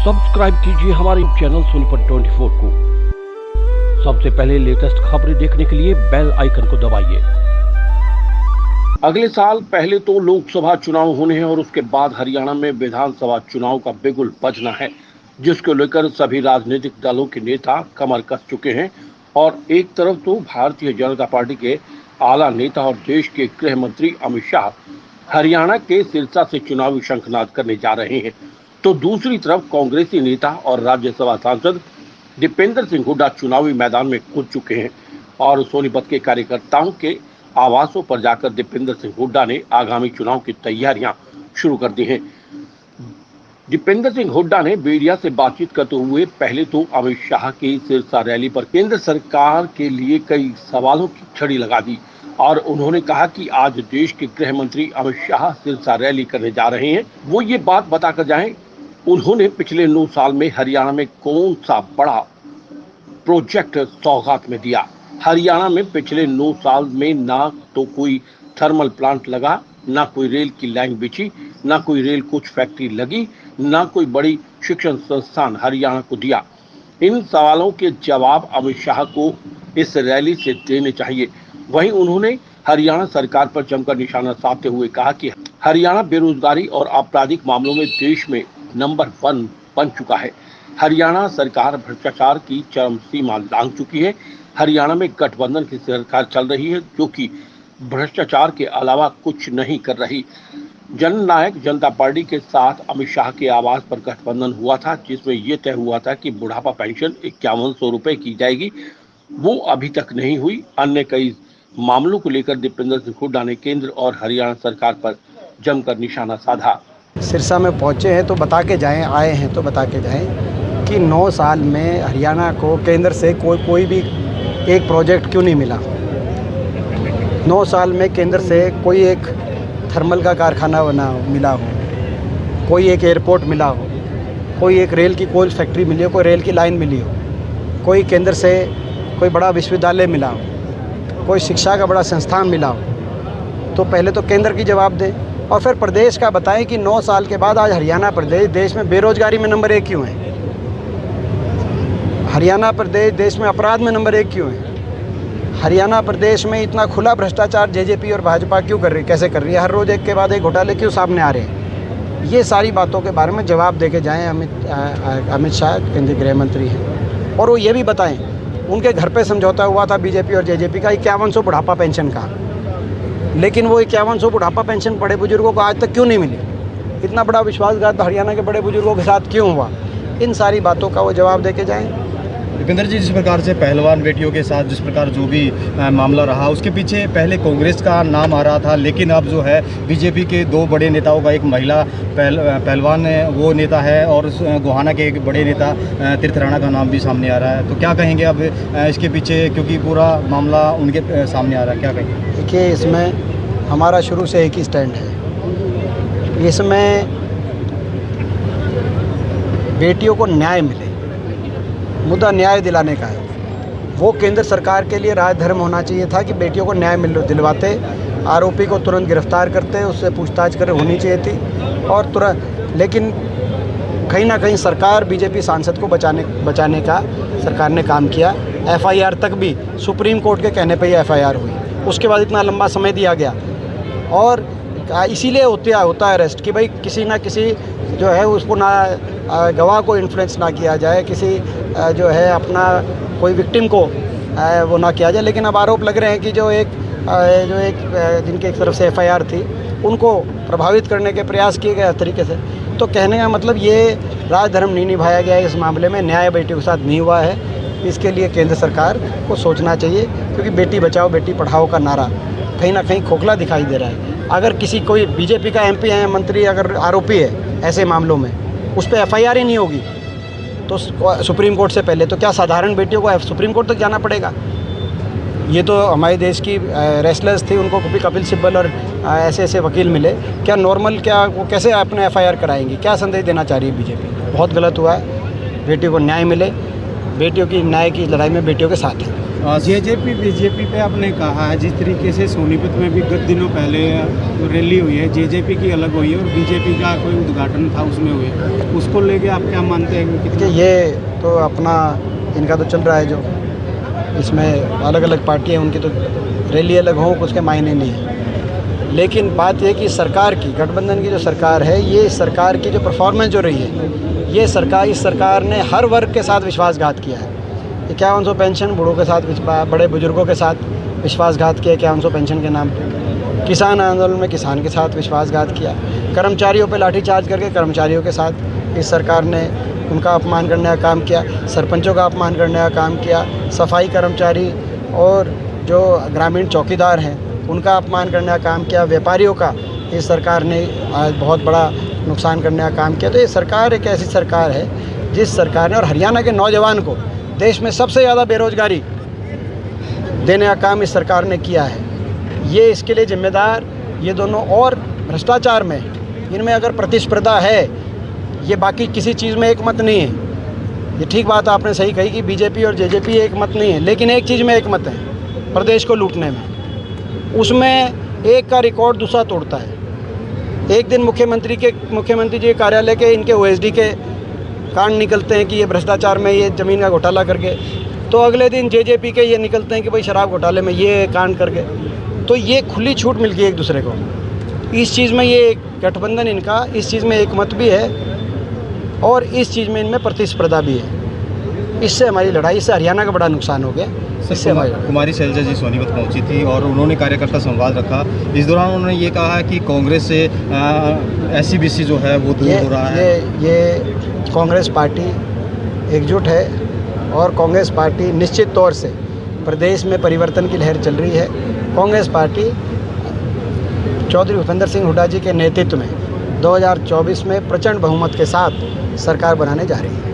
Subscribe कीजिए हमारे channel Sonipat 24 को। सबसे पहले लेटेस्ट खबरें देखने के लिए बेल आइकन को दबाइए। अगले साल पहले तो लोकसभा चुनाव होने हैं और उसके बाद हरियाणा में विधानसभा चुनाव का बिगुल बजना है, जिसको लेकर सभी राजनीतिक दलों के नेता कमर कस चुके हैं। और एक तरफ तो भारतीय जनता पार्टी के आला नेता और देश के गृह मंत्री अमित शाह हरियाणा के सिरसा से चुनावी शंखनाद करने जा रहे हैं, तो दूसरी तरफ कांग्रेसी नेता और राज्यसभा सांसद दीपेंद्र सिंह हुड्डा चुनावी मैदान में कूद चुके हैं। और सोनीपत के कार्यकर्ताओं के आवासों पर जाकर दीपेंद्र सिंह हुड्डा ने आगामी चुनाव की तैयारियां शुरू कर दी हैं। दीपेंद्र सिंह हुड्डा ने मीडिया से बातचीत करते हुए पहले तो अमित शाह की सिरसा रैली पर केंद्र सरकार के लिए कई सवालों की छड़ी लगा दी और उन्होंने कहा कि आज देश के गृह मंत्री अमित शाह सिरसा रैली करने जा रहे हैं, वो ये बात बताकर जाएं उन्होंने पिछले 9 साल में हरियाणा में कौन सा बड़ा प्रोजेक्ट सौगात में दिया। हरियाणा में पिछले 9 साल में ना तो कोई थर्मल प्लांट लगा, ना कोई रेल की लाइन बिछी, ना कोई रेल कोच फैक्ट्री लगी, ना कोई बड़ी शिक्षण संस्थान हरियाणा को दिया। इन सवालों के जवाब अमित शाह को इस रैली से देने चाहिए। वहीं उन्होंने हरियाणा सरकार पर जमकर निशाना साधते हुए कहा कि हरियाणा बेरोजगारी और आपराधिक मामलों में देश में नंबर 1 बन चुका है। हरियाणा सरकार भ्रष्टाचार की चरम सीमा लांघ चुकी है। हरियाणा में गठबंधन की सरकार चल रही है, जो कि भ्रष्टाचार के अलावा कुछ नहीं कर रही। जननायक जनता पार्टी के साथ अमित शाह के आवास पर गठबंधन हुआ था, जिसमें यह तय हुआ था कि बुढ़ापा पेंशन 5100 रुपए की जाएगी। वो अभी तक नहीं हुई। अन्य कई मामलों को लेकर दीपेंद्र सिंह हुड्डा ने केंद्र और हरियाणा सरकार पर जमकर निशाना साधा। सिरसा में पहुंचे हैं तो बता के जाएं, आए हैं तो बता के जाएं कि 9 साल में हरियाणा को केंद्र से कोई भी एक प्रोजेक्ट क्यों नहीं मिला। 9 साल में केंद्र से कोई एक थर्मल का कारखाना मिला हो, कोई एक एयरपोर्ट मिला हो, कोई एक रेल की कोल फैक्ट्री मिली हो, कोई रेल की लाइन मिली हो, कोई केंद्र से कोई बड़ा विश्वविद्यालय मिला हो, कोई शिक्षा का बड़ा संस्थान मिला हो। तो पहले तो केंद्र की जवाब दें और फिर प्रदेश का बताएं कि 9 साल के बाद आज हरियाणा प्रदेश देश में बेरोजगारी में नंबर 1 क्यों है। हरियाणा प्रदेश देश में अपराध में नंबर 1 क्यों है। हरियाणा प्रदेश में इतना खुला भ्रष्टाचार जेजेपी और भाजपा क्यों कर रही, कैसे कर रही है। हर रोज़ एक के बाद एक घोटाले क्यों सामने आ रहे हैं। ये सारी बातों के बारे में जवाब दे के जाएँ। अमित शाह केंद्रीय गृह मंत्री हैं और वो ये भी बताएं उनके घर पे समझौता हुआ था बीजेपी और जेजेपी का 5100 बुढ़ापा पेंशन का, लेकिन वो 5100 बुढ़ापा पेंशन बड़े बुजुर्गों को आज तक क्यों नहीं मिली। इतना बड़ा विश्वासघात हरियाणा के बड़े बुजुर्गों के साथ क्यों हुआ। इन सारी बातों का वो जवाब दे के जाएँ। दीपेंद्र जी, जिस प्रकार से पहलवान बेटियों के साथ जिस प्रकार जो भी मामला रहा, उसके पीछे पहले कांग्रेस का नाम आ रहा था, लेकिन अब जो है बीजेपी के 2 बड़े नेताओं का, एक महिला पहलवान वो नेता है और गोहाना के एक बड़े नेता तीर्थ राणा का नाम भी सामने आ रहा है। तो क्या कहेंगे अब इसके पीछे, क्योंकि पूरा मामला उनके सामने आ रहा है, क्या कहेंगे? देखिए, इसमें हमारा शुरू से एक ही स्टैंड है। इसमें बेटियों को न्याय मिले, मुद्दा न्याय दिलाने का है। वो केंद्र सरकार के लिए राजधर्म होना चाहिए था कि बेटियों को न्याय दिलवाते, आरोपी को तुरंत गिरफ्तार करते, उससे पूछताछ कर होनी चाहिए थी और तुरंत। लेकिन कहीं ना कहीं सरकार बीजेपी सांसद को बचाने का सरकार ने काम किया। एफआईआर तक भी सुप्रीम कोर्ट के कहने पर ही एफआईआर हुई, उसके बाद इतना लंबा समय दिया गया। और इसीलिए होता है अरेस्ट कि भाई किसी ना किसी जो है उसको ना गवाह को इन्फ्लुएंस ना किया जाए, किसी जो है अपना कोई विक्टिम को वो ना किया जाए। लेकिन अब आरोप लग रहे हैं कि जो एक जिनके एक तरफ से एफआईआर थी उनको प्रभावित करने के प्रयास किए गए तरीके से। तो कहने का मतलब ये राजधर्म नहीं निभाया गया है। इस मामले में न्याय बेटियों के साथ नहीं हुआ है। इसके लिए केंद्र सरकार को सोचना चाहिए, क्योंकि बेटी बचाओ बेटी पढ़ाओ का नारा कहीं ना कहीं खोखला दिखाई दे रहा है। अगर कोई बीजेपी का एमपी है, मंत्री अगर आरोपी है ऐसे मामलों में, उस पर एफआईआर ही नहीं होगी तो सुप्रीम कोर्ट से पहले तो क्या साधारण बेटियों को सुप्रीम कोर्ट तक जाना पड़ेगा। ये तो हमारे देश की रेसलर्स थी, उनको भी कपिल सिब्बल और ऐसे वकील मिले। क्या नॉर्मल, क्या वो कैसे अपने एफआईआर कराएंगे। क्या संदेश देना चाह रही है बीजेपी। बहुत गलत हुआ है। बेटियों को न्याय मिले, बेटियों की न्याय की लड़ाई में बेटियों के साथ हैं। जेजेपी बीजेपी पे आपने कहा है, जिस तरीके से सोनीपत में भी गत दिनों पहले रैली हुई है, जेजेपी की अलग हुई है और बीजेपी का कोई उद्घाटन था उसमें हुए, उसको लेके आप क्या मानते हैं कि देखिए ये तो अपना इनका तो चल रहा है, जो इसमें अलग अलग पार्टियाँ उनकी तो रैली अलग हो उसके मायने नहीं है। लेकिन बात यह कि सरकार की, गठबंधन की जो सरकार है, ये सरकार की जो परफॉर्मेंस जो रही है, ये सरकार, इस सरकार ने हर वर्ग के साथ विश्वासघात किया है। 5100 पेंशन बूढ़ों के साथ, बड़े बुजुर्गों के साथ विश्वासघात किया 5100 पेंशन के नाम पे। किसान आंदोलन में किसान के साथ विश्वासघात किया। कर्मचारियों पे लाठीचार्ज करके कर्मचारियों के साथ इस सरकार ने उनका अपमान करने का काम किया। सरपंचों का अपमान करने का काम किया। सफाई कर्मचारी और जो ग्रामीण चौकीदार हैं उनका अपमान करने का काम किया। व्यापारियों का इस सरकार ने आज बहुत बड़ा नुकसान करने का काम किया। तो ये सरकार एक ऐसी सरकार है जिस सरकार ने, और हरियाणा के नौजवान को देश में सबसे ज़्यादा बेरोजगारी देने का काम इस सरकार ने किया है। ये इसके लिए जिम्मेदार ये दोनों, और भ्रष्टाचार में इनमें अगर प्रतिस्पर्धा है, ये बाकी किसी चीज़ में एक मत नहीं है। ये ठीक बात आपने सही कही कि बीजेपी और जेजेपी एक मत नहीं है, लेकिन एक चीज़ में एक मत है, प्रदेश को लूटने में। उसमें एक का रिकॉर्ड दूसरा तोड़ता है। एक दिन मुख्यमंत्री जी के कार्यालय के इनके ओएसडी के कांड निकलते हैं कि ये भ्रष्टाचार में ये ज़मीन का घोटाला करके, तो अगले दिन जेजेपी के ये निकलते हैं कि भाई शराब घोटाले में ये कांड करके। तो ये खुली छूट मिल गई एक दूसरे को। इस चीज़ में ये गठबंधन इनका, इस चीज़ में एक मत भी है और इस चीज़ में इनमें प्रतिस्पर्धा भी है। इससे हमारी लड़ाई, इससे हरियाणा का बड़ा नुकसान हो गया। इससे हमारी कुमारी शैलजा जी सोनीपत पहुंची थी और उन्होंने कार्यकर्ता संवाद रखा। इस दौरान उन्होंने ये कहा कि कांग्रेस से SC-BC जो है वो दूर हो रहा है। ये कांग्रेस पार्टी एकजुट है और कांग्रेस पार्टी निश्चित तौर से प्रदेश में परिवर्तन की लहर चल रही है। कांग्रेस पार्टी चौधरी भूपेंद्र सिंह हुड्डा जी के नेतृत्व में 2024 में प्रचंड बहुमत के साथ सरकार बनाने जा रही है।